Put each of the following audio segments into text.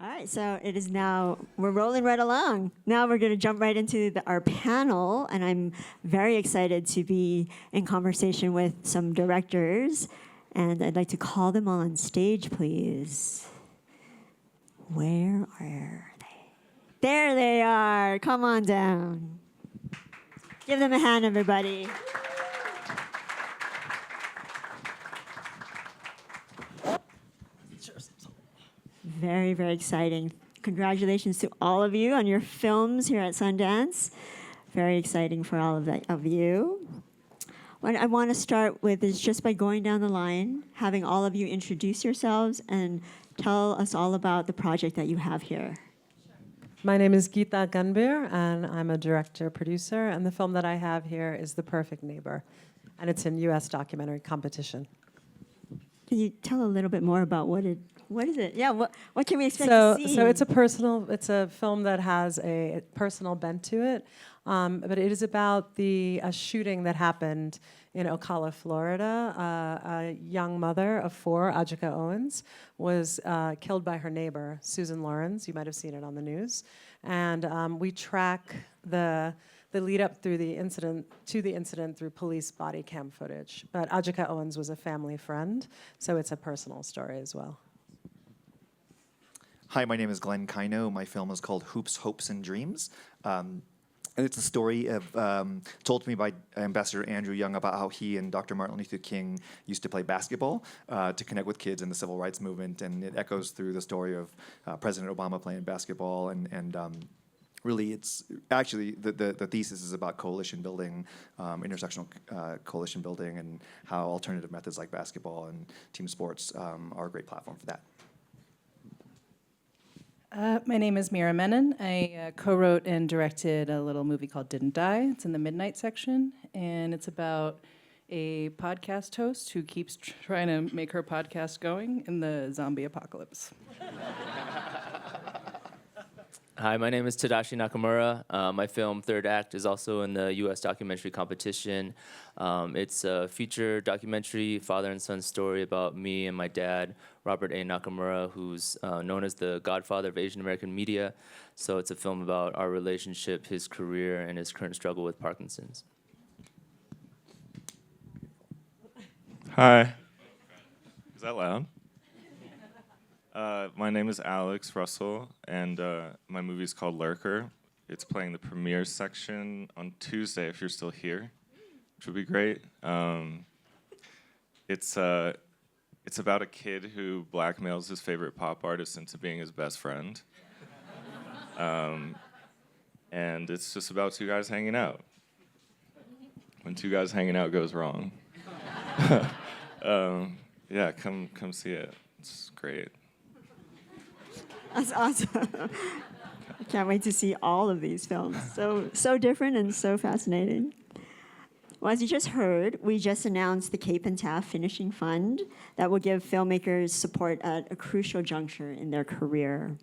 All right, so it is now, we're rolling right along. Now we're going to jump right into our panel, and I'm very excited to be in conversation with some directors, and I'd like to call them all on stage, please. Where are they? There they are. Come on down. Give them a hand, everybody. Very, very exciting. Congratulations to all of you on your films here at Sundance. Very exciting for all of you. What I want to start with is just by going down the line, having all of you introduce yourselves and tell us all about the project that you have here. My name is Geeta Gandbhir, and I'm a director-producer, and the film that I have here is The Perfect Neighbor, and it's in U.S. documentary competition. Can you tell a little bit more about what is it? Yeah, what can we expect to see? So it's a film that has a personal bent to it, but it is about a shooting that happened in Ocala, Florida. A young mother of 4, Ajika Owens, was killed by her neighbor, Susan Lawrence. You might have seen it on the news. And we track the lead up through the incident through police body cam footage. But Ajika Owens was a family friend, so it's a personal story as well. Hi, my name is Glenn Kaino. My film is called Hoops, Hopes, and Dreams. And it's a story told to me by Ambassador Andrew Young about how he and Dr. Martin Luther King used to play basketball to connect with kids in the civil rights movement. And it echoes through the story of President Obama playing basketball. And really, it's actually the thesis is about coalition building, intersectional coalition building, and how alternative methods like basketball and team sports are a great platform for that. My name is Meera Menon. I co-wrote and directed a little movie called Didn't Die. It's in the midnight section, and it's about a podcast host who keeps trying to make her podcast going in the zombie apocalypse. Hi, my name is Tadashi Nakamura. My film Third Act is also in the U.S. documentary competition. It's a feature documentary, father and son story about me and my dad, Robert A. Nakamura, who's known as the godfather of Asian American media. So it's a film about our relationship, his career, and his current struggle with Parkinson's. Hi. Is that loud? My name is Alex Russell, and my movie is called Lurker. It's playing the premiere section on Tuesday if you're still here, which would be great. It's about a kid who blackmails his favorite pop artist into being his best friend. And it's just about 2 guys hanging out. When 2 guys hanging out goes wrong. Yeah, come see it. It's great. That's awesome. I can't wait to see all of these films. So different and so fascinating. Well, as you just heard, we just announced the Cape and TAAF Finishing Fund that will give filmmakers support at a crucial juncture in their career.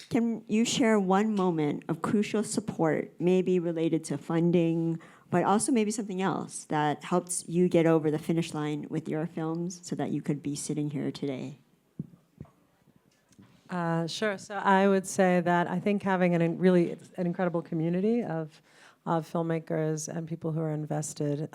Can you share one moment of crucial support, maybe related to funding, but also maybe something else that helped you get over the finish line with your films so that you could be sitting here today? Sure. So I would say that I think having an incredible community of filmmakers and people who are invested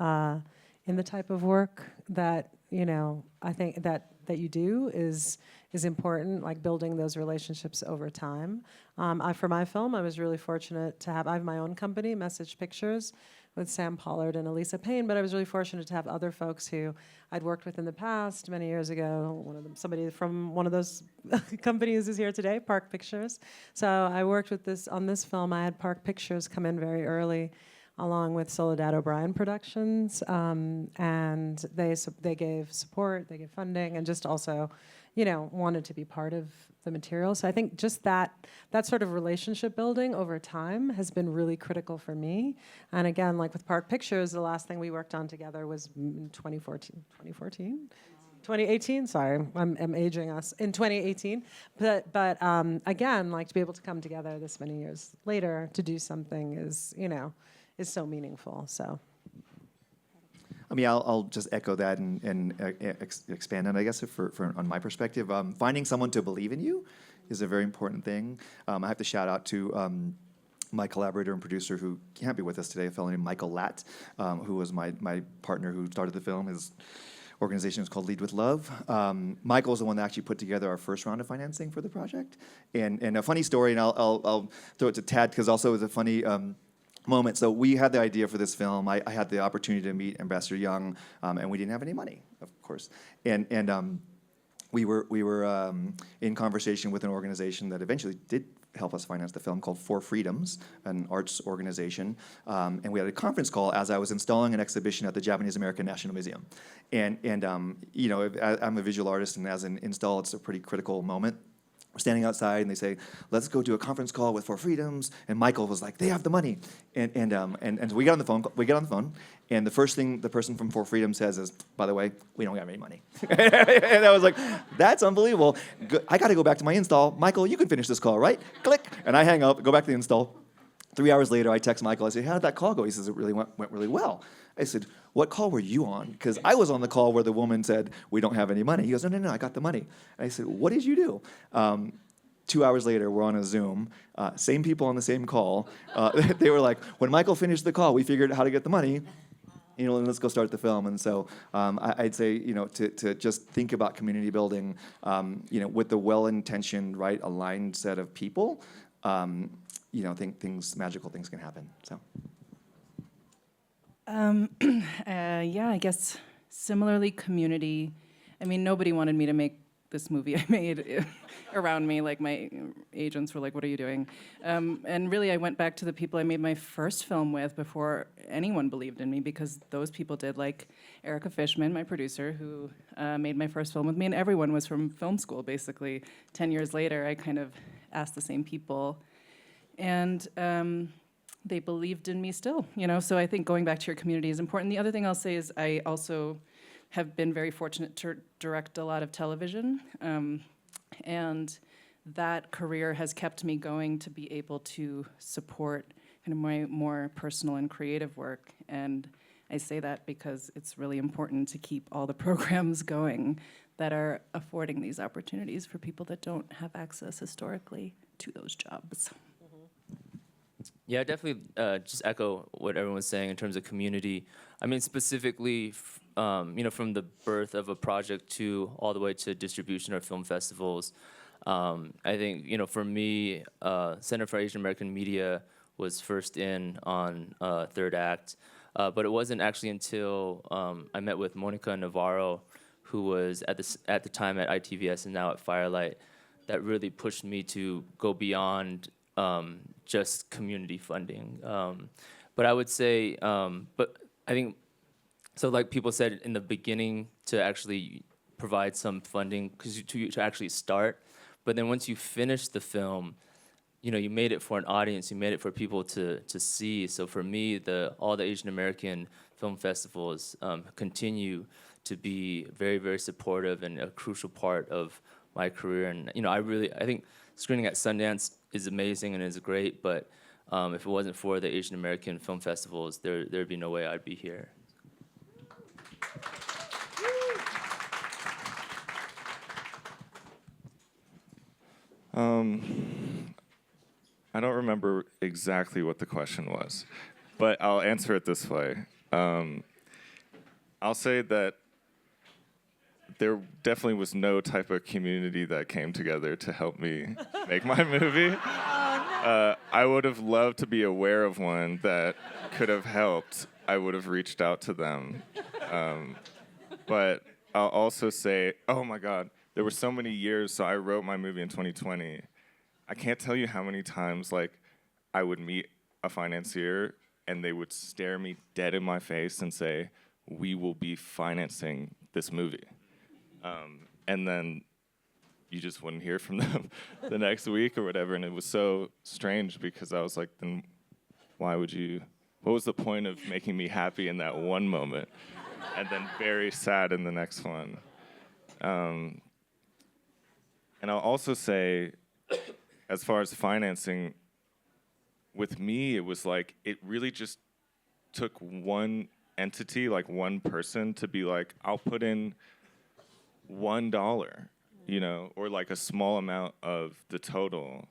in the type of work that I think that you do is important. Like building those relationships over time. For my film, I was really fortunate to have. I have my own company, Message Pictures, with Sam Pollard and Elisa Payne, but I was really fortunate to have other folks who I'd worked with in the past many years ago. Somebody from one of those companies is here today, Park Pictures. So I worked on this film. I had Park Pictures come in very early, along with Soledad O'Brien Productions, and they gave support, they gave funding, and just also, wanted to be part of the material. So I think just that sort of relationship building over time has been really critical for me. And again, like with Park Pictures, the last thing we worked on together was in 2018, sorry, I'm aging us, in 2018. But again, like to be able to come together this many years later to do something is so meaningful, so. I mean, I'll just echo that and expand on, I guess, on my perspective. Finding someone to believe in you is a very important thing. I have to shout out to my collaborator and producer who can't be with us today, a fellow named Michael Latt, who was my partner who started the film. His organization is called Lead with Love. Michael's the one that actually put together our first round of financing for the project. And a funny story, and I'll throw it to Tad, because also it was a funny moment. So we had the idea for this film. I had the opportunity to meet Ambassador Young, and we didn't have any money, of course. And we were in conversation with an organization that eventually did help us finance the film, called For Freedoms, an arts organization. And we had a conference call as I was installing an exhibition at the Japanese American National Museum. And you know, I'm a visual artist, and as an install, it's a pretty critical moment. We're standing outside, and they say, "Let's go do a conference call with For Freedoms." And Michael was like, "They have the money." And so we get on the phone. And the first thing the person from For Freedom says is, "By the way, we don't have any money." And I was like, "That's unbelievable. I got to go back to my install. Michael, you can finish this call, right?" Click. And I hang up, go back to the install. 3 hours later, I text Michael. I say, "How did that call go?" He says, "It really went really well." I said, "What call were you on?" Because I was on the call where the woman said, "We don't have any money." He goes, No, I got the money." And I said, "What did you do?" 2 hours later, we're on a Zoom, same people on the same call. They were like, "When Michael finished the call, we figured out how to get the money. You know, and let's go start the film." And so I'd say, you know, to just think about community building, you know, with the well-intentioned, right, aligned set of people, you know, magical things can happen. So. Yeah, I guess similarly, community. I mean, nobody wanted me to make this movie I made around me. Like, my agents were like, "What are you doing?" And really, I went back to the people I made my first film with before anyone believed in me, because those people did. Like Erica Fishman, my producer, who made my first film with me, and everyone was from film school, basically. 10 years later, I kind of asked the same people. And they believed in me still, you know? So I think going back to your community is important. The other thing I'll say is I also have been very fortunate to direct a lot of television. And that career has kept me going to be able to support kind of my more personal and creative work. And I say that because it's really important to keep all the programs going that are affording these opportunities for people that don't have access historically to those jobs. Yeah, definitely just echo what everyone's saying in terms of community. I mean, specifically, you know, from the birth of a project to all the way to distribution or film festivals. I think, you know, for me, Center for Asian American Media was first in on Third Act, but it wasn't actually until I met with Monica Navarro, who was at the time at ITVS and now at Firelight, that really pushed me to go beyond just community funding. But I would say, but I think, so like people said in the beginning, to actually provide some funding to actually start. But then once you finish the film, you know, you made it for an audience, you made it for people to see. So for me, all the Asian American film festivals continue to be very, very supportive and a crucial part of my career. And, you know, I think screening at Sundance is amazing and is great, but if it wasn't for the Asian American film festivals, there'd be no way I'd be here. I don't remember exactly what the question was, but I'll answer it this way. I'll say that there definitely was no type of community that came together to help me make my movie. I would have loved to be aware of one that could have helped. I would have reached out to them. But I'll also say, oh my God, there were so many years, so I wrote my movie in 2020. I can't tell you how many times, like, I would meet a financier and they would stare me dead in my face and say, "We will be financing this movie." And then you just wouldn't hear from them the next week or whatever. And it was so strange because I was like, then what was the point of making me happy in that one moment and then very sad in the next one? And I'll also say, as far as financing, with me, it was like, it really just took one entity, like one person, to be like, I'll put in $1. you know, or like a small amount of the total,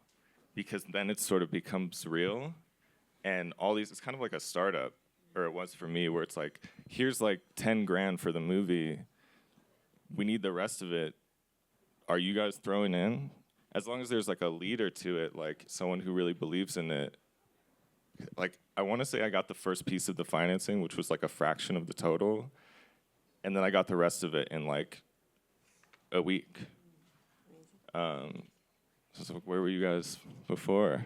because then it sort of becomes real. And all these, it's kind of like a startup, or it was for me, where it's like, here's like 10 grand for the movie. We need the rest of it. Are you guys throwing in? As long as there's like a leader to it, like someone who really believes in it. Like, I want to say I got the first piece of the financing, which was like a fraction of the total. And then I got the rest of it in like a week. So where were you guys before?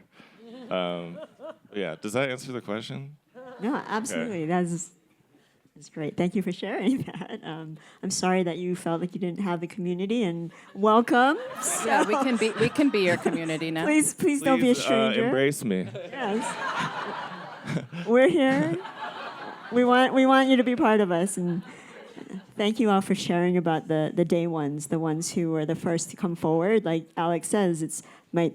Yeah, does that answer the question? No, absolutely. That's great. Thank you for sharing that. I'm sorry that you felt like you didn't have the community, and welcome. Yeah, we can be your community now. Please don't be a stranger. Embrace me. Yes. We're here. We want you to be part of us, and thank you all for sharing about the day ones, the ones who were the first to come forward. Like Alex says, it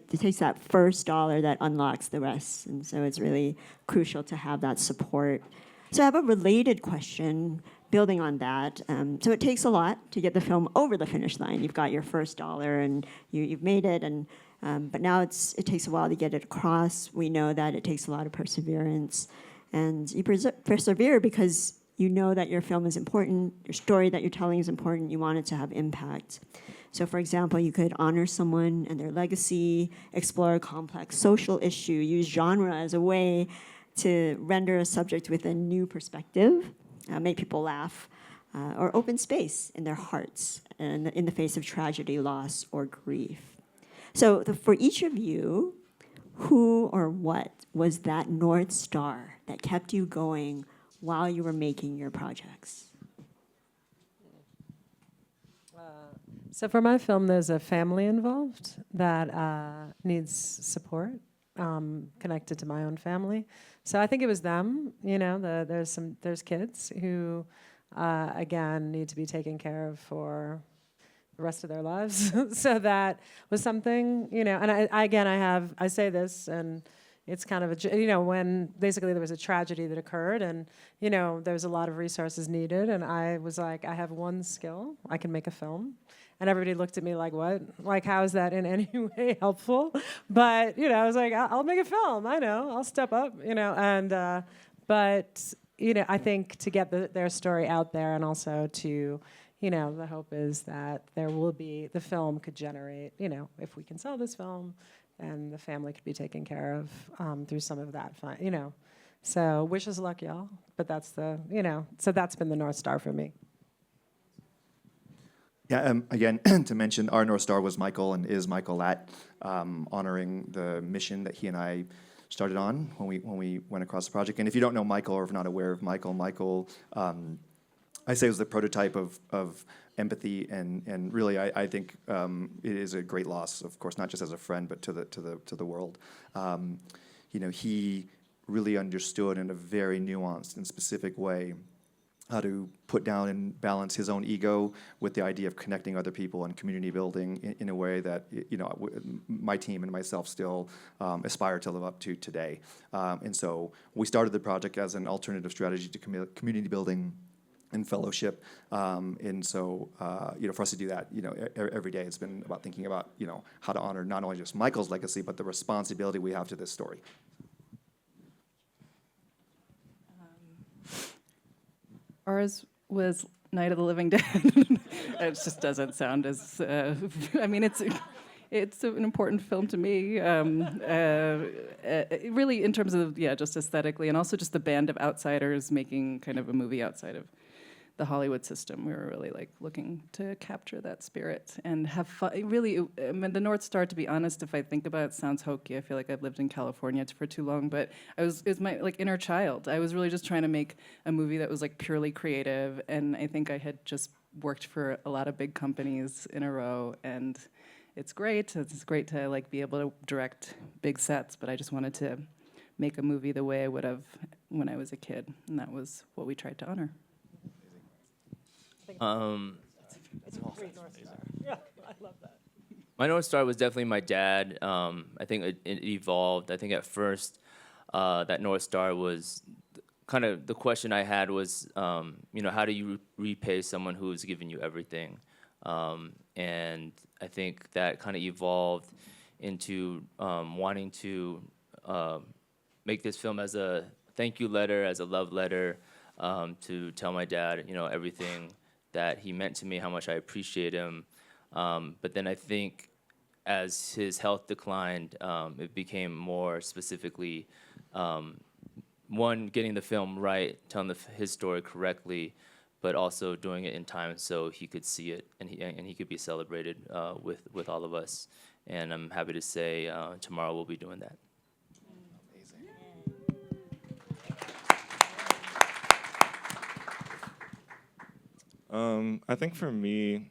takes that first dollar that unlocks the rest, and so it's really crucial to have that support. So I have a related question building on that. So it takes a lot to get the film over the finish line. You've got your first dollar and you've made it, and but now it takes a while to get it across. We know that it takes a lot of perseverance, and you persevere because you know that your film is important, your story that you're telling is important, you want it to have impact. So for example, you could honor someone and their legacy, explore a complex social issue, use genre as a way to render a subject with a new perspective, make people laugh, or open space in their hearts in the face of tragedy, loss, or grief. So for each of you, who or what was that North Star that kept you going while you were making your projects? So for my film, there's a family involved that needs support, connected to my own family. So I think it was them. You know, there's kids who, again, need to be taken care of for the rest of their lives. So that was something, you know. And I say this, and it's kind of when basically there was a tragedy that occurred, and there's a lot of resources needed, and I was like, I have one skill, I can make a film. And everybody looked at me like, what? Like, how is that in any way helpful? But, I was like, I'll make a film. I know. I'll step up, And, but, I think to get their story out there, and also to, the hope is that the film could generate, if we can sell this film, and the family could be taken care of through some of that fun, So wish us luck, y'all. But that's so that's been the North Star for me. Yeah, again, to mention, our North Star was Michael and is Michael at honoring the mission that he and I started on when we went across the project. And if you don't know Michael, or if not aware of Michael, I say was the prototype of empathy, and really, I think it is a great loss, of course, not just as a friend, but to the world. He really understood in a very nuanced and specific way how to put down and balance his own ego with the idea of connecting other people and community building in a way that my team and myself still aspire to live up to today. And so we started the project as an alternative strategy to community building and fellowship. And so, for us to do that, every day it's been about thinking about, how to honor not only just Michael's legacy, but the responsibility we have to this story. Ours was Night of the Living Dead. It just doesn't sound as. It's an important film to me. Really, in terms of just aesthetically, and also just the band of outsiders making kind of a movie outside of the Hollywood system. We were really looking to capture that spirit and have fun. Really, the North Star, to be honest, if I think about it, sounds hokey. I feel like I've lived in California for too long, but it's my inner child. I was really just trying to make a movie that was purely creative, and I think I had just worked for a lot of big companies in a row, and it's great. It's great to be able to direct big sets, but I just wanted to make a movie the way I would have when I was a kid, and that was what we tried to honor. It's a great North Star. Yeah, I love that. My North Star was definitely my dad. I think it evolved. I think at first that North Star was kind of the question I had was, how do you repay someone who's given you everything? and I think that kind of evolved into wanting to make this film as a thank you letter, as a love letter, to tell my dad, everything that he meant to me, how much I appreciate him. But then I think as his health declined, it became more specifically, one, getting the film right, telling his story correctly, but also doing it in time so he could see it and he could be celebrated with all of us. And I'm happy to say tomorrow we'll be doing that. I think for me,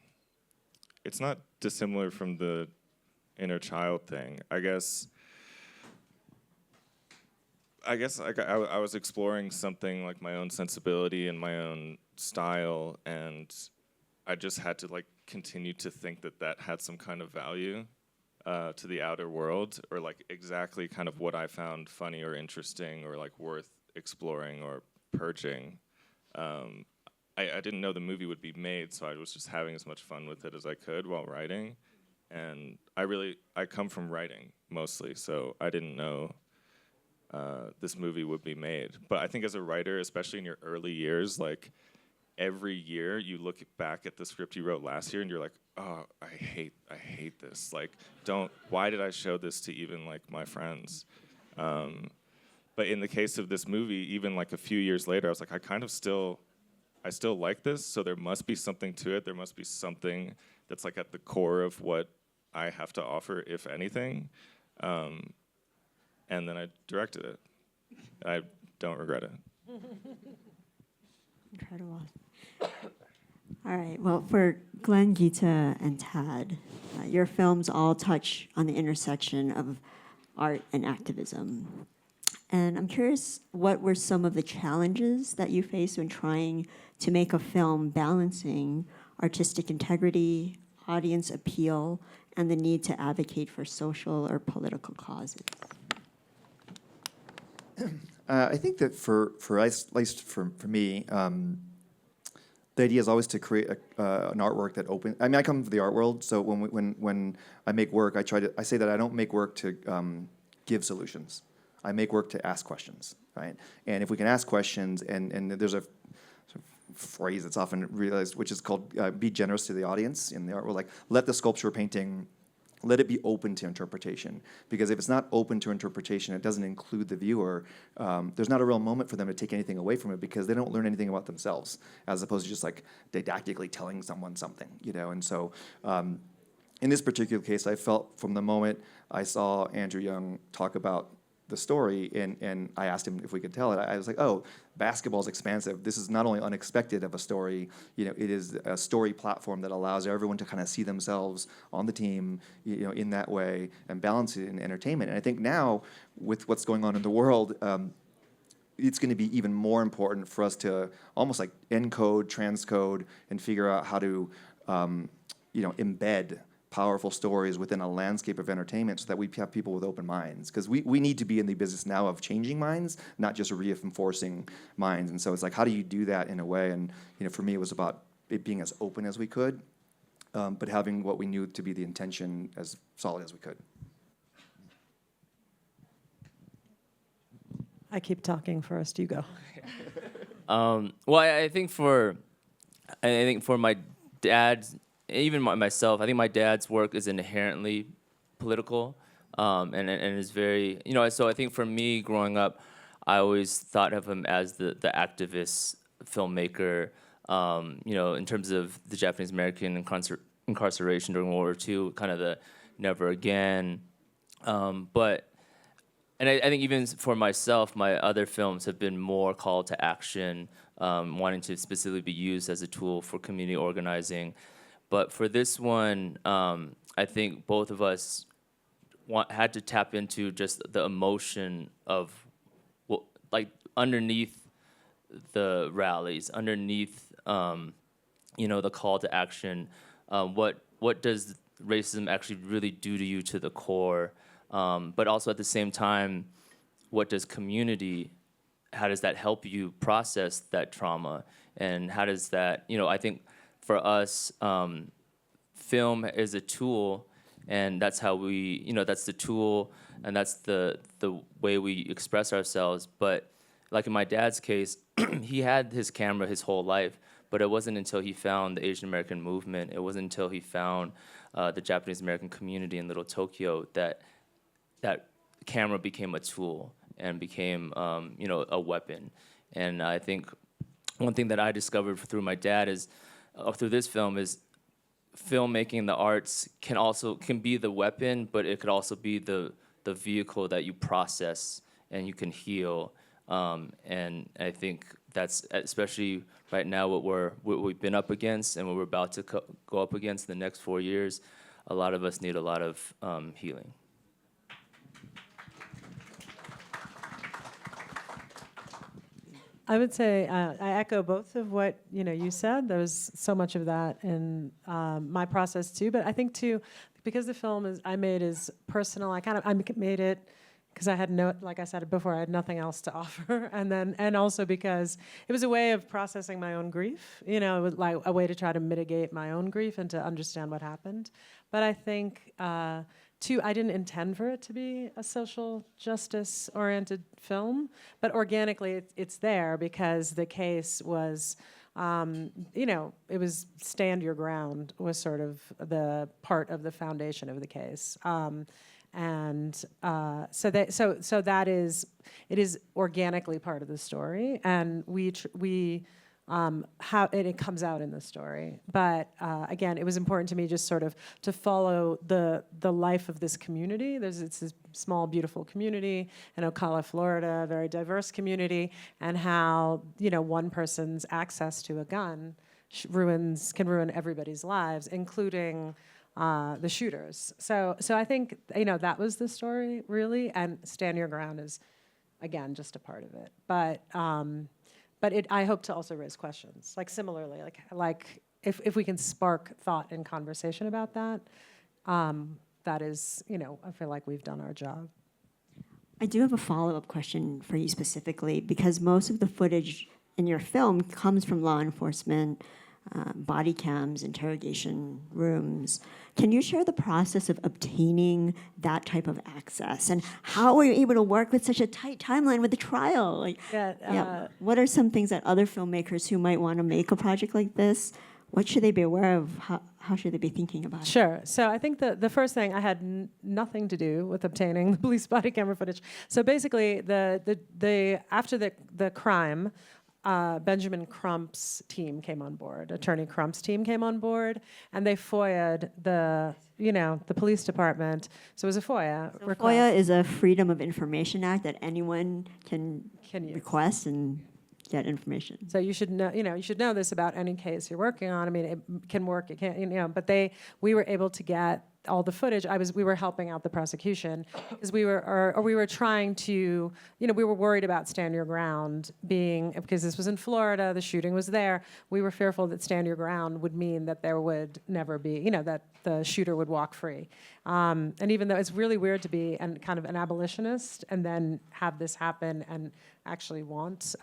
it's not dissimilar from the inner child thing. I guess like I was exploring something like my own sensibility and my own style, and I just had to like continue to think that had some kind of value to the outer world, or like exactly kind of what I found funny or interesting or like worth exploring or purging. I didn't know the movie would be made, so I was just having as much fun with it as I could while writing. And I come from writing mostly, so I didn't know this movie would be made. But I think as a writer, especially in your early years, like every year you look back at the script you wrote last year and you're like, oh, I hate this. Like, why did I show this to even like my friends? But in the case of this movie, even like a few years later, I was like, I still like this, so there must be something to it. There must be something that's like at the core of what I have to offer, if anything. And then I directed it. I don't regret it. Incredible. All right. Well, for Glenn, Geeta, and Tad, your films all touch on the intersection of art and activism. And I'm curious, what were some of the challenges that you faced when trying to make a film balancing artistic integrity, audience appeal, and the need to advocate for social or political causes? I think that for us, at least for me, the idea is always to create an artwork that opens. I mean, I come from the art world, so when I make work, I say that I don't make work to give solutions. I make work to ask questions, right? And if we can ask questions, and there's a phrase that's often realized, which is called be generous to the audience in the art world, like let the sculpture or painting, let it be open to interpretation. Because if it's not open to interpretation, it doesn't include the viewer, there's not a real moment for them to take anything away from it because they don't learn anything about themselves, as opposed to just like didactically telling someone something, And so in this particular case, I felt from the moment I saw Andrew Young talk about the story, and I asked him if we could tell it. I was like, oh, basketball is expansive. This is not only unexpected of a story, it is a story platform that allows everyone to kind of see themselves on the team, in that way, and balance it in entertainment. And I think now, with what's going on in the world, it's going to be even more important for us to almost like encode, transcode, and figure out how to, embed powerful stories within a landscape of entertainment so that we have people with open minds. Because we need to be in the business now of changing minds, not just reinforcing minds. And so it's like, how do you do that in a way? And for me, it was about it being as open as we could, but having what we knew to be the intention as solid as we could. I keep talking first. You go. Well, I think for my dad's, even myself, I think my dad's work is inherently political, and is very, so I think for me growing up, I always thought of him as the activist filmmaker, in terms of the Japanese American incarceration during World War II, kind of the never again. And I think even for myself, my other films have been more call to action, wanting to specifically be used as a tool for community organizing. But for this one, I think both of us had to tap into just the emotion of, like, underneath the rallies, underneath, the call to action. What does racism actually really do to you to the core? But also at the same time, what does community, how does that help you process that trauma? And how does that, I think for us, film is a tool, and that's how we, that's the tool, and that's the way we express ourselves. But like in my dad's case, he had his camera his whole life, but it wasn't until he found the Asian American movement, it wasn't until he found the Japanese American community in Little Tokyo that camera became a tool and became, a weapon. And I think one thing that I discovered through my dad is, through this film, is filmmaking, the arts can be the weapon, but it could also be the vehicle that you process and you can heal. And I think that's especially right now what we've been up against and what we're about to go up against in the next 4 years. A lot of us need a lot of healing. I would say I echo both of what you said. There was so much of that in my process too. But I think too, because the film I made is personal. I made it because I had like I said before, I had nothing else to offer, and also because it was a way of processing my own grief. It was like a way to try to mitigate my own grief and to understand what happened. But I think. Two, I didn't intend for it to be a social justice-oriented film, but organically it's there because the case was, it was stand your ground was sort of the part of the foundation of the case, so that it is organically part of the story, and it comes out in the story. But again, it was important to me just sort of to follow the life of this community. It's this small, beautiful community in Ocala, Florida, a very diverse community, and how one person's access to a gun can ruin everybody's lives, including the shooters. So I think that was the story really, and stand your ground is again just a part of it. But I hope to also raise questions, like similarly, like if we can spark thought and conversation about that, that is, I feel like we've done our job. I do have a follow-up question for you specifically, because most of the footage in your film comes from law enforcement, body cams, interrogation rooms. Can you share the process of obtaining that type of access, and how were you able to work with such a tight timeline with the trial? What are some things that other filmmakers who might want to make a project like this, what should they be aware of? How should they be thinking about it? Sure. So I think the first thing, I had nothing to do with obtaining the police body camera footage. So basically, after the crime, Benjamin Crump's team came on board. Attorney Crump's team came on board, and they FOIA'd the police department. So it was a FOIA request. FOIA is a Freedom of Information Act that anyone can request and get information. So you should know, you should know this about any case you're working on. I mean, it can work, it can't, but we were able to get all the footage. We were helping out the prosecution because we were trying to, we were worried about stand your ground because this was in Florida, the shooting was there. We were fearful that stand your ground would mean that there would never be, that the shooter would walk free. And even though it's really weird to be kind of an abolitionist and then have this happen and actually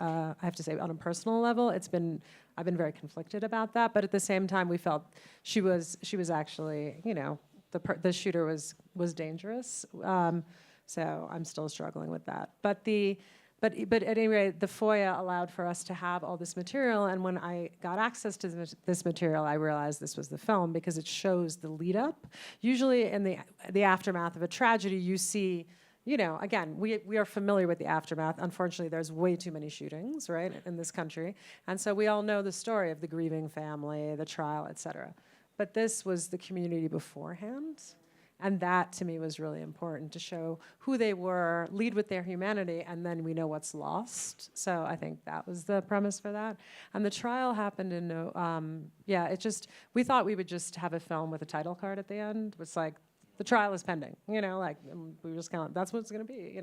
I have to say on a personal level, I've been very conflicted about that. But at the same time, we felt she was actually, the shooter was dangerous, so I'm still struggling with that. But at any rate, the FOIA allowed for us to have all this material, and when I got access to this material, I realized this was the film because it shows the lead up. Usually, in the aftermath of a tragedy, you see. Again, we are familiar with the aftermath. Unfortunately, there's way too many shootings, right, in this country, and so we all know the story of the grieving family, the trial, et cetera. But this was the community beforehand, and that to me was really important to show who they were, lead with their humanity, and then we know what's lost. So I think that was the premise for that. And the trial happened in we thought we would just have a film with a title card at the end. It's like, the trial is pending, we were just kind of, that's what it's gonna be,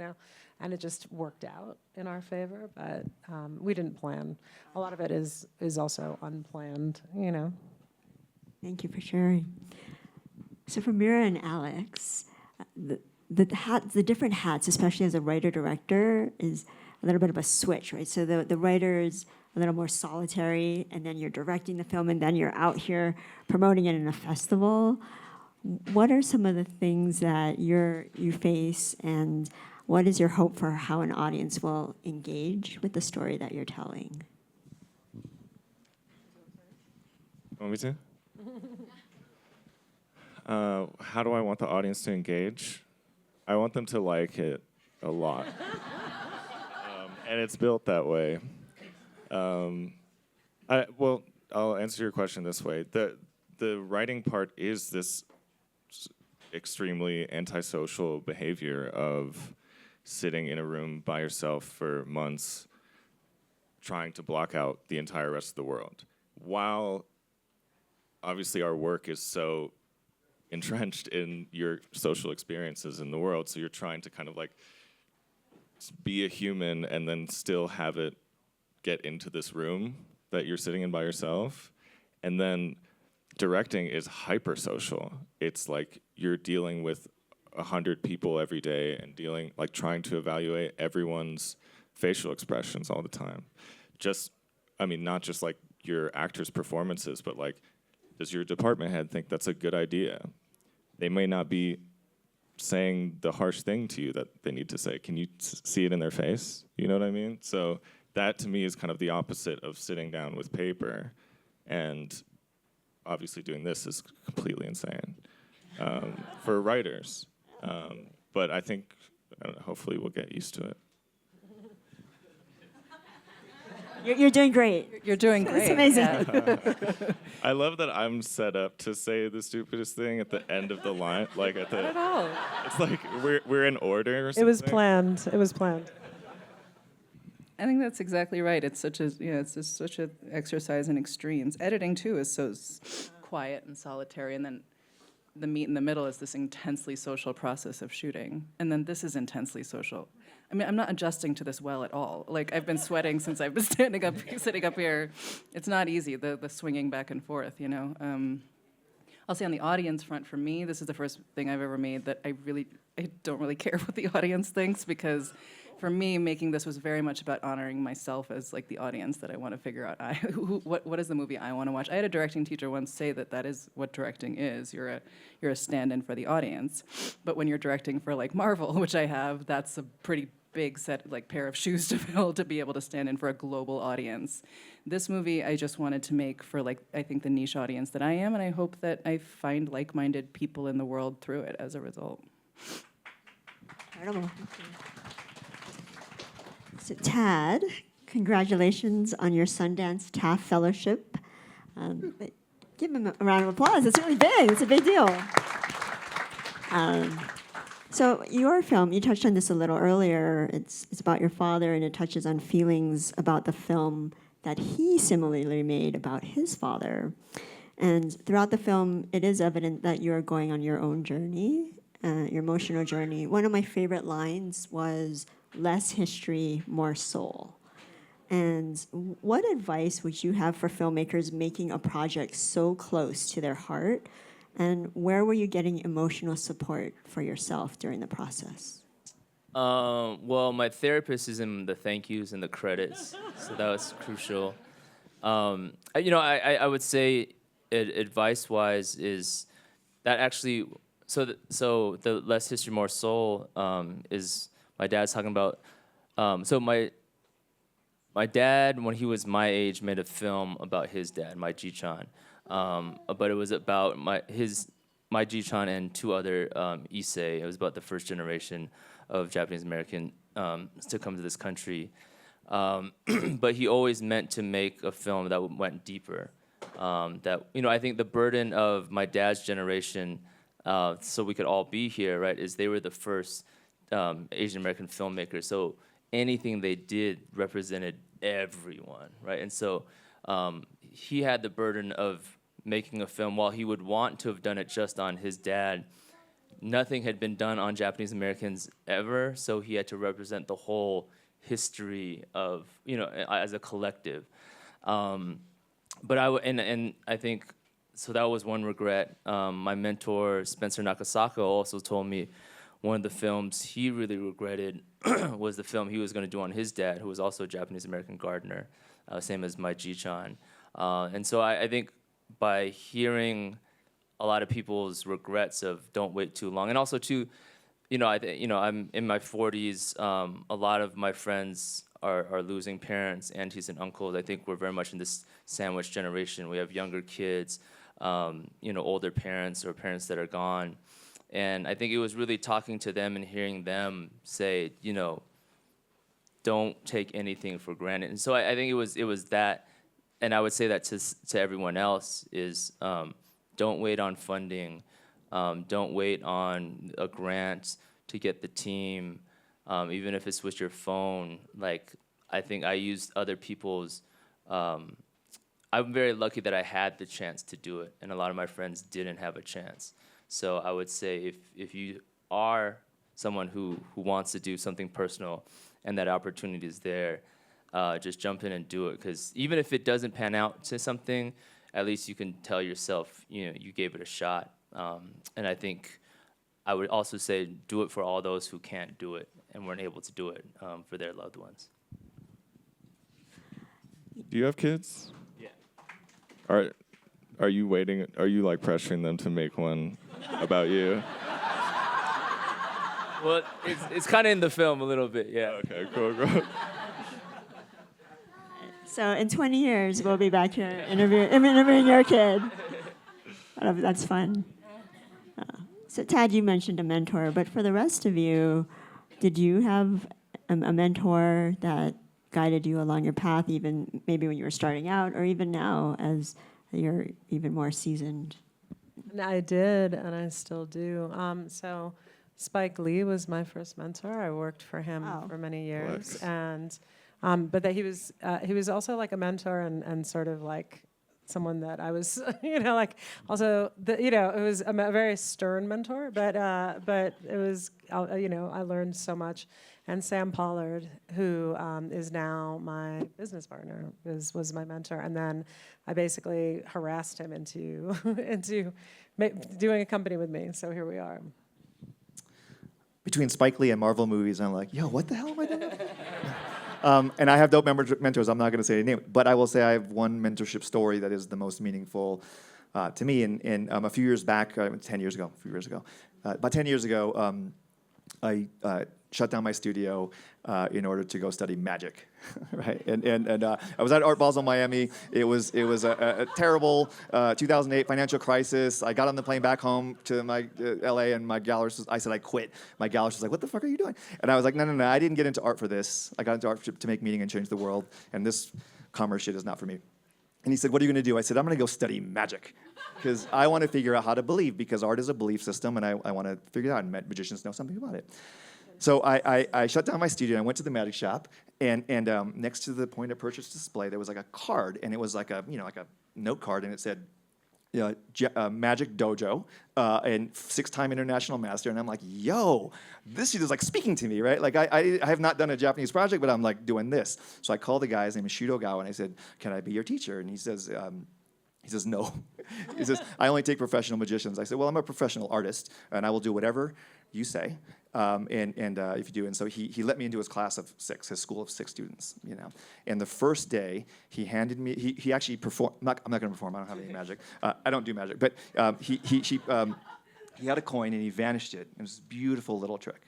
and it just worked out in our favor, but we didn't plan. A lot of it is also unplanned, Thank you for sharing. So for Meera and Alex, the different hats, especially as a writer-director, is a little bit of a switch, right? So the writers a little more solitary, and then you're directing the film, and then you're out here promoting it in a festival. What are some of the things that you face, and what is your hope for how an audience will engage with the story that you're telling? Want me to? How do I want the audience to engage? I want them to like it a lot. And it's built that way. Well, I'll answer your question this way. The writing part is this extremely antisocial behavior of sitting in a room by yourself for months trying to block out the entire rest of the world. While obviously our work is so entrenched in your social experiences in the world, so you're trying to kind of like be a human and then still have it get into this room that you're sitting in by yourself. And then directing is hyper social. It's like you're dealing with 100 people every day and trying to evaluate everyone's facial expressions all the time. Not just like your actors' performances, but like, does your department head think that's a good idea? They may not be saying the harsh thing to you that they need to say. Can you see it in their face? You know what I mean? So that to me is kind of the opposite of sitting down with paper. And obviously doing this is completely insane for writers. But I think, hopefully we'll get used to it. You're doing great. You're doing great. It's amazing. Yeah. I love that I'm set up to say the stupidest thing at the end of the line. Like at Not at the, all. it's like we're in order or something. It was planned. It was planned. I think that's exactly right. It's just such an exercise in extremes. Editing too is so quiet and solitary, and then the meat in the middle is this intensely social process of shooting, and then this is intensely social. I mean, I'm not adjusting to this well at all. Like, I've been sweating since I've been sitting up here. It's not easy, the swinging back and forth, you know. I'll say on the audience front, for me, this is the first thing I've ever made that I don't really care what the audience thinks, because for me, making this was very much about honoring myself as like the audience that I want to figure out. What is the movie I want to watch? I had a directing teacher once say that is what directing is. You're a stand-in for the audience. But when you're directing for like Marvel, which I have, that's a pretty big pair of shoes to fill to be able to stand in for a global audience. This movie I just wanted to make for I think the niche audience that I am, and I hope that I find like-minded people in the world through it as a result. Incredible. So Tad, congratulations on your Sundance TAAF Fellowship. Give him a round of applause. It's really big. It's a big deal. So your film, you touched on this a little earlier. It's about your father, and it touches on feelings about the film that he similarly made about his father. And throughout the film, it is evident that you are going on your own journey, your emotional journey. One of my favorite lines was, "Less history, more soul." And what advice would you have for filmmakers making a project so close to their heart? And where were you getting emotional support for yourself during the process? Well, my therapist is in the thank yous and the credits, so that was crucial. I would say advice-wise is that actually, so the Less History, More Soul is my dad's talking about. So my dad, when he was my age, made a film about his dad, my Ji-chan. But it was about my Ji-chan and two other Issei. It was about the first generation of Japanese American to come to this country. But he always meant to make a film that went deeper. I think the burden of my dad's generation, so we could all be here, right, is they were the first Asian American filmmakers. So anything they did represented everyone, right? And so he had the burden of making a film. While he would want to have done it just on his dad, nothing had been done on Japanese Americans ever, so he had to represent the whole history of, as a collective. But I think, so that was one regret. My mentor, Spencer Nakasaka, also told me one of the films he really regretted was the film he was going to do on his dad, who was also a Japanese American gardener. same as my Ji-chan. And so I think by hearing a lot of people's regrets of don't wait too long, and also too, I'm in my 40s. A lot of my friends are losing parents, aunties and uncles. I think we're very much in this sandwich generation. We have younger kids, older parents or parents that are gone. And I think it was really talking to them and hearing them say, don't take anything for granted. And so I think it was that, and I would say that to everyone else is don't wait on funding, don't wait on a grant to get the team, even if it's with your phone. Like, I think I used other people's, I'm very lucky that I had the chance to do it, and a lot of my friends didn't have a chance. So I would say if you are someone who wants to do something personal and that opportunity is there, just jump in and do it. Because even if it doesn't pan out to something, at least you can tell yourself, you gave it a shot. And I think I would also say do it for all those who can't do it and weren't able to do it for their loved ones. Do you have kids? Yeah. Are you waiting? Are you like pressuring them to make one about you? Well, it's kind of in the film a little bit, yeah. Okay, cool. So in 20 years, we'll be back here interviewing your kid. That's fun. So Tad, you mentioned a mentor, but for the rest of you, did you have a mentor that guided you along your path, even maybe when you were starting out, or even now as you're even more seasoned? I did, and I still do. So Spike Lee was my first mentor. I worked for him for many years, and but that he was also like a mentor and sort of like someone that I was, like also it was a very stern mentor, but it was I learned so much. And Sam Pollard, who is now my business partner, was my mentor. And then I basically harassed him into doing a company with me. So here we are. Between Spike Lee and Marvel movies, I'm like, yo, what the hell am I doing? And I have dope mentors. I'm not going to say any name, but I will say I have one mentorship story that is the most meaningful to me. And a few years back, 10 years ago, about 10 years ago, I shut down my studio in order to go study magic, right? And I was at Art Basel, Miami. It was a terrible 2008 financial crisis. I got on the plane back home to my LA, and my gallerist, I said I quit. My gallerist was like, "What the fuck are you doing?" And I was like, "No, I didn't get into art for this. I got into art to make meaning and change the world. And this commerce shit is not for me." And he said, "What are you going to do?" I said, "I'm going to go study magic because I want to figure out how to believe, because art is a belief system, and I want to figure it out, and magicians know something about it." So I shut down my studio, and I went to the magic shop, and next to the point of purchase display, there was like a card, and it was like a note card, and it said, Magic Dojo, and 6-time international master. And I'm like, yo, this shit is like speaking to me, right? Like I have not done a Japanese project, but I'm like doing this. So I called the guy, his name is Shudogawa, and I said, "Can I be your teacher?" And he says, "No." He says, "I only take professional magicians." I said, "Well, I'm a professional artist, and I will do whatever you say. If you do." And so he let me into his class of 6, his school of 6 students, And the first day, he handed me, he actually performed, I'm not going to perform, I don't have any magic. I don't do magic, but he had a coin, and he vanished it. It was a beautiful little trick.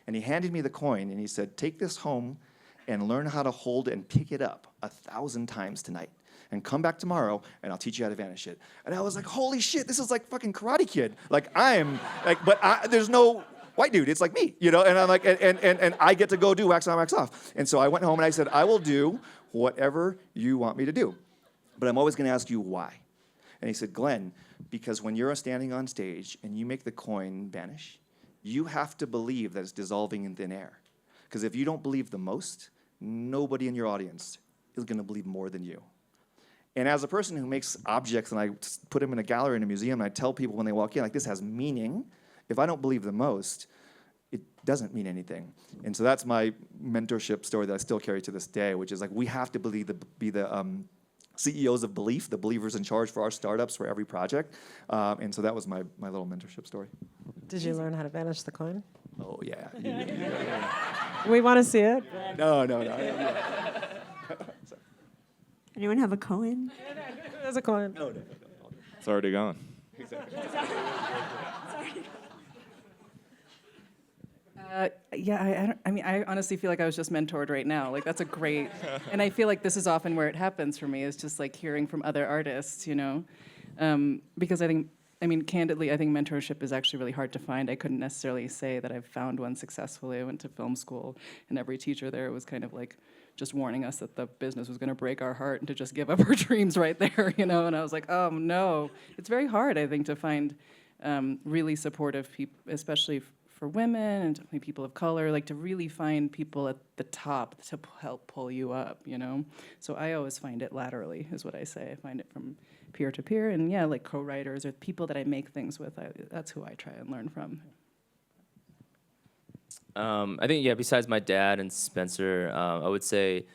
And he handed me the coin, and he said, "Take this home and learn how to hold and pick it up 1,000 times tonight. And come back tomorrow, and I'll teach you how to vanish it." And I was like, holy shit, this is like fucking Karate Kid. Like, there's no white dude, it's like me, And I'm like, and I get to go do wax on, wax off. And so I went home, and I said, "I will do whatever you want me to do, but I'm always going to ask you why." And he said, "Glenn, because when you're standing on stage and you make the coin vanish, you have to believe that it's dissolving in thin air. Because if you don't believe the most, nobody in your audience is going to believe more than you." And as a person who makes objects, and I put them in a gallery in a museum, and I tell people when they walk in, like, this has meaning. If I don't believe the most, it doesn't mean anything. And so that's my mentorship story that I still carry to this day, which is like, we have to be the CEOs of belief, the believers in charge for our startups, for every project. And so that was my little mentorship story. Did you learn how to vanish the coin? Oh, yeah. We want to see it. No. Anyone have a Cohen? There's a coin. It's already gone. Yeah, I mean, I honestly feel like I was just mentored right now. Like, that's a great, and I feel like this is often where it happens for me, is just like hearing from other artists, you know? Because I mean, candidly, I think mentorship is actually really hard to find. I couldn't necessarily say that I've found one successfully. I went to film school, and every teacher there was kind of like just warning us that the business was going to break our heart and to just give up our dreams right there, you know? And I was like, oh, no. It's very hard, I think, to find really supportive people, especially for women and definitely people of color, like to really find people at the top to help pull you up, you know? So I always find it laterally, is what I say. I find it from peer to peer, and yeah, like co-writers or people that I make things with, that's who I try and learn from. I think, yeah, besides my dad and Spencer, I would say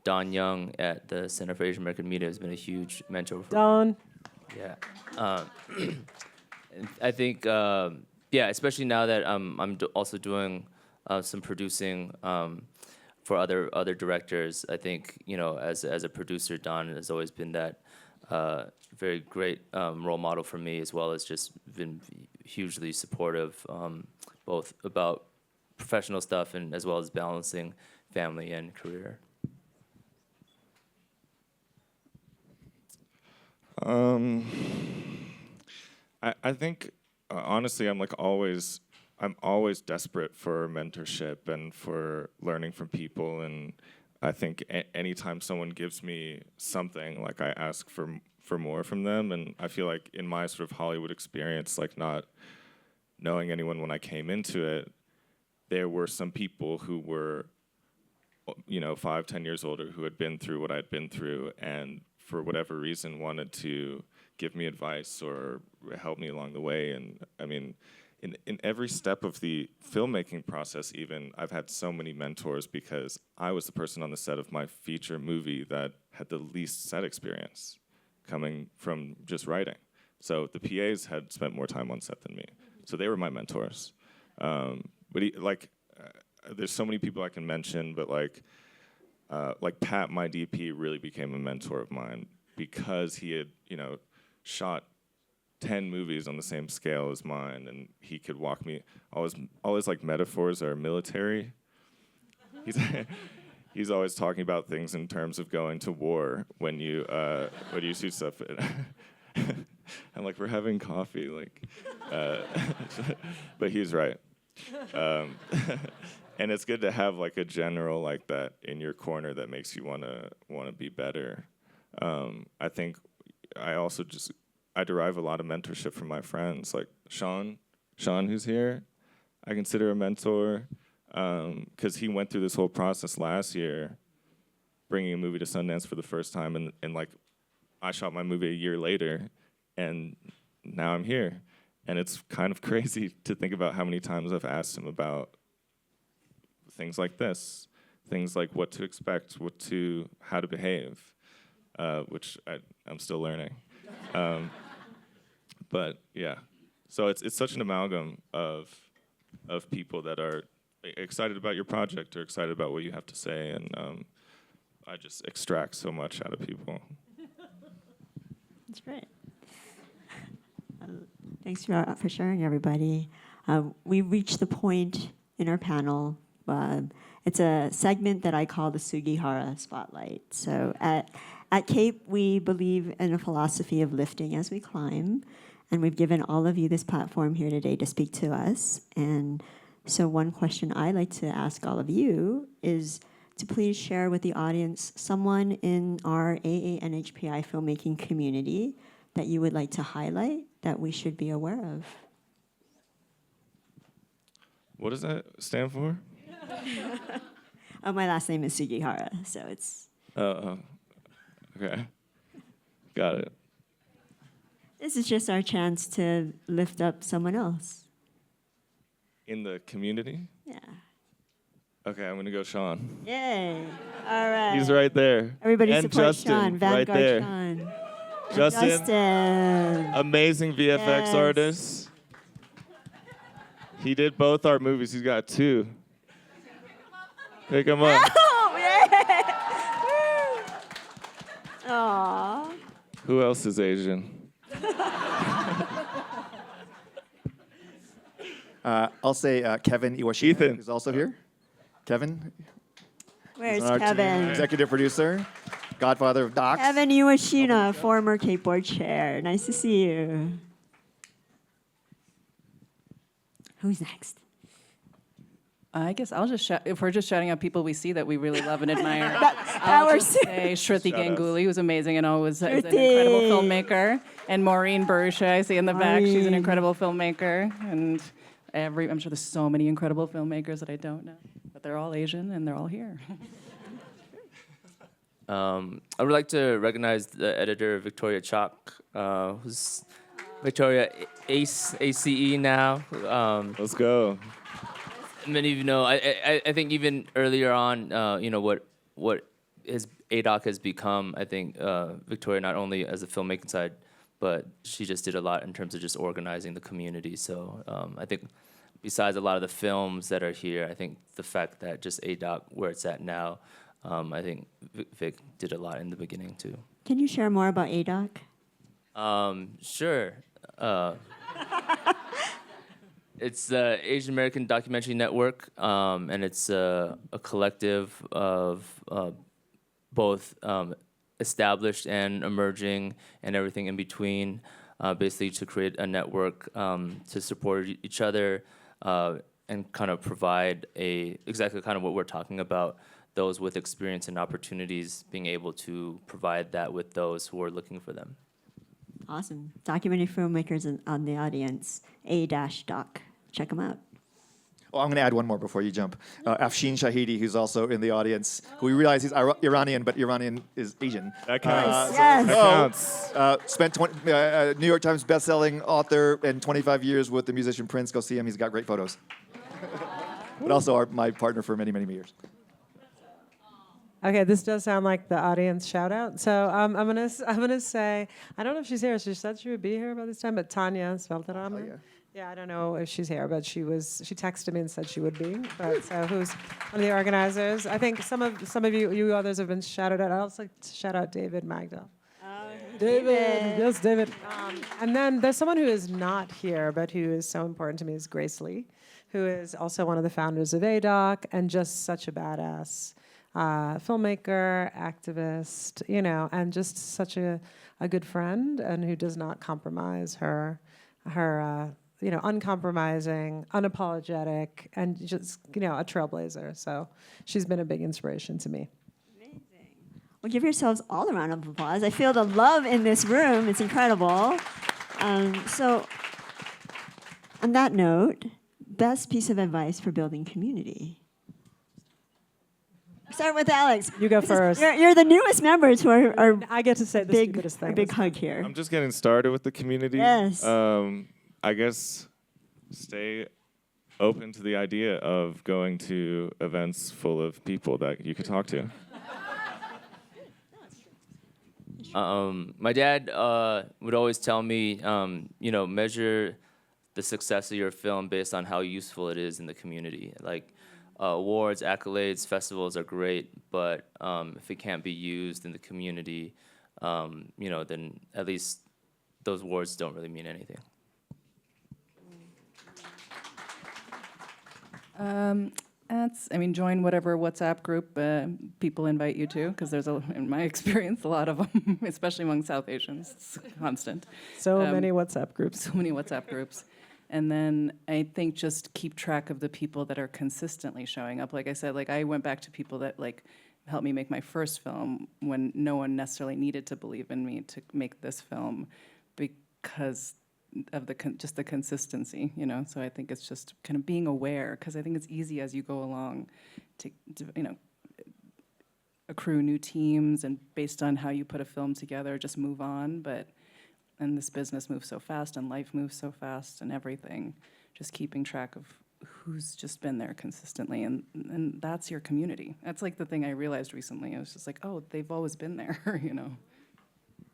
Don Young at the Center for Asian American Media has been a huge mentor for Don. Yeah. And I think, yeah, especially now that I'm also doing some producing for other directors. I think, you know, as a producer, Don has always been that very great role model for me, as well as just been hugely supportive, both about professional stuff and as well as balancing family and career. I think honestly, I'm always desperate for mentorship and for learning from people, and I think anytime someone gives me something, like I ask for more from them, and I feel like in my sort of Hollywood experience, like not knowing anyone when I came into it, there were some people who were, you know, 5-10 years older who had been through what I'd been through, and for whatever reason wanted to give me advice or help me along the way. And I mean, in every step of the filmmaking process even, I've had so many mentors because I was the person on the set of my feature movie that had the least set experience coming from just writing. So the PAs had spent more time on set than me. So they were my mentors. But there's so many people I can mention, but like Pat, my DP, really became a mentor of mine because he had, you know, shot 10 movies on the same scale as mine, and he could walk me. All his like metaphors are military. He's always talking about things in terms of going to war when you shoot stuff. I'm like, we're having coffee, like, but he's right. And it's good to have like a general like that in your corner that makes you wanna be better. I think I derive a lot of mentorship from my friends, like Sean, who's here. I consider a mentor because he went through this whole process last year, bringing a movie to Sundance for the first time, and like I shot my movie a year later, and now I'm here. And it's kind of crazy to think about how many times I've asked him about things like this, things like what to expect, how to behave, which I'm still learning. But yeah, so it's such an amalgam of people that are excited about your project or excited about what you have to say, and I just extract so much out of people. That's great. Thanks for sharing, everybody. We've reached the point in our panel. It's a segment that I call the Sugihara Spotlight. So at CAPE, we believe in a philosophy of lifting as we climb, and we've given all of you this platform here today to speak to us. And so one question I like to ask all of you is to please share with the audience someone in our AANHPI filmmaking community that you would like to highlight that we should be aware of. What does that stand for? Oh, my last name is Sugihara, so it's... Okay. Got it. This is just our chance to lift up someone else. In the community? Yeah. Okay, I'm gonna go Sean. Yay. All right. He's right there. Everybody and support Justin, Sean. Vanguard right there. Sean. And Justin, amazing VFX Yes. artist. He did both our movies. He's got 2. Pick him up. Oh, yeah. Aww. Who else is Asian? I'll say Kevin Iwashita, Ethan. who's also here. Kevin, Where's our Kevin? executive producer, godfather of docs. Kevin Iwashita, former Capeboard chair. Nice to see you. Who's next? I guess I'll just shout, if we're just shouting out people we see that we really love and admire. That I'll was just say Shruti Shout-outs. Ganguly, who's amazing and always is an Shruti. incredible filmmaker. And Maureen Barucha, I see in the back. She's an Maureen. incredible filmmaker. And I'm sure there's so many incredible filmmakers that I don't know. But they're all Asian and they're all here. I would like to recognize the editor, Victoria Chalk, who's Victoria ACE now. Let's go. Many of you know, I think even earlier on, what his ADOC has become, I think Victoria, not only as a filmmaking side, but she just did a lot in terms of just organizing the community. So I think besides a lot of the films that are here, I think the fact that just ADOC, where it's at now, I think Vic did a lot in the beginning too. Can you share more about ADOC? Sure. It's the Asian American Documentary Network, and it's a collective of both established and emerging and everything in between, basically to create a network to support each other and kind of provide exactly kind of what we're talking about, those with experience and opportunities being able to provide that with those who are looking for them. Awesome. Documentary filmmakers on the audience. A-Doc. Check them out. Oh, I'm going to add one more before you jump. Afshin Shahidi, who's also in the audience, who we realize he's Iranian, but Iranian is Asian. That counts. Yes. That counts. Spent New York Times best-selling author and 25 years with the musician Prince. Go see him. He's got great photos. But also my partner for many, many years. Okay, this does sound like the audience shout out. So I'm gonna say, I don't know if she's here. She said she would be here by this time, but Tanya Svelterama. Oh, yeah. Yeah, I don't know if she's here, but she texted me and said she would be. But so who's one of the organizers? I think some of you others have been shouted out. I'd also like to shout out David Magdal. David, yes, David. And then there's someone who is not here, but who is so important to me, is Grace Lee, who is also one of the founders of ADOC and just such a badass filmmaker, activist, and just such a good friend, and who does not compromise her uncompromising, unapologetic, and just a trailblazer. So she's been a big inspiration to me. Well, give yourselves all a round of applause. I feel the love in this room. It's incredible. So, on that note, best piece of advice for building community. Start with Alex. You go first. You're the newest members who are I get to say the big, stupidest thing. a big hug here. I'm just getting started with the community. Yes. I guess stay open to the idea of going to events full of people that you could talk to. My dad would always tell me, measure the success of your film based on how useful it is in the community. Like awards, accolades, festivals are great, but if it can't be used in the community, then at least those awards don't really mean anything. Join whatever WhatsApp group people invite you to, because there's, in my experience, a lot of them, especially among South Asians. It's constant. So many WhatsApp groups. So many WhatsApp groups. And then I think just keep track of the people that are consistently showing up. Like I said, I went back to people that helped me make my first film when no one necessarily needed to believe in me to make this film, because of the consistency, So I think it's just kind of being aware, because I think it's easy as you go along to accrue new teams, and based on how you put a film together, just move on. And this business moves so fast, and life moves so fast, and everything. Just keeping track of who's just been there consistently, and that's your community. That's the thing I realized recently. I was just oh, they've always been there,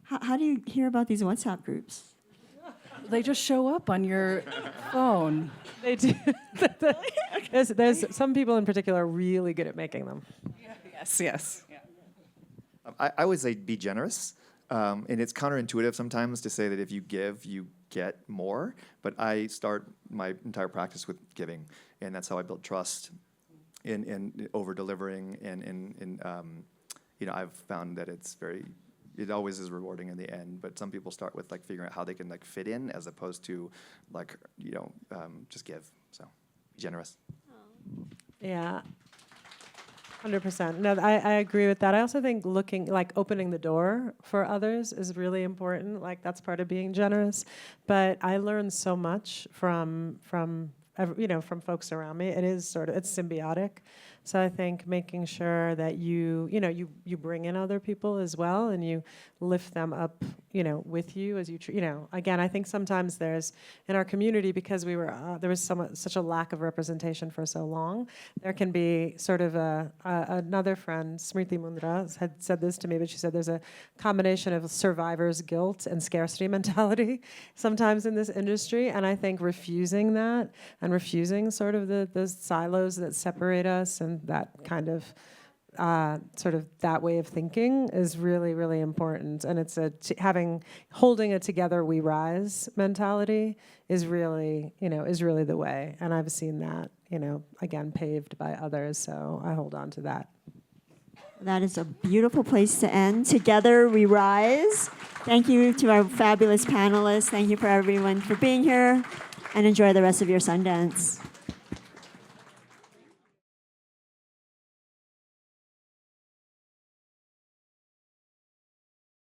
How do you hear about these WhatsApp groups? They just show up on your phone. They do. There's some people in particular really good at making them. Yes. Yeah. I would say be generous. And it's counterintuitive sometimes to say that if you give, you get more. But I start my entire practice with giving. And that's how I build trust in over-delivering. And I've found that it always is rewarding in the end. But some people start with like figuring out how they can like fit in as opposed to like, just give. So be generous. Yeah. 100%. No, I agree with that. I also think opening the door for others is really important. Like that's part of being generous. But I learned so much from folks around me. It is it's symbiotic. So I think making sure that you bring in other people as well, and you lift them up, with you as you, again, I think sometimes there's, in our community, because there was such a lack of representation for so long, there can be sort of another friend, Smriti Mundra, had said this to me, but she said there's a combination of survivor's guilt and scarcity mentality sometimes in this industry, and I think refusing that and refusing sort of the silos that separate us and that kind of sort of that way of thinking is really, really important. And it's holding a together we rise mentality is really the way. And I've seen that, again, paved by others. So I hold on to that. That is a beautiful place to end. Together we rise. Thank you to our fabulous panelists. Thank you for everyone for being here, and enjoy the rest of your Sundance.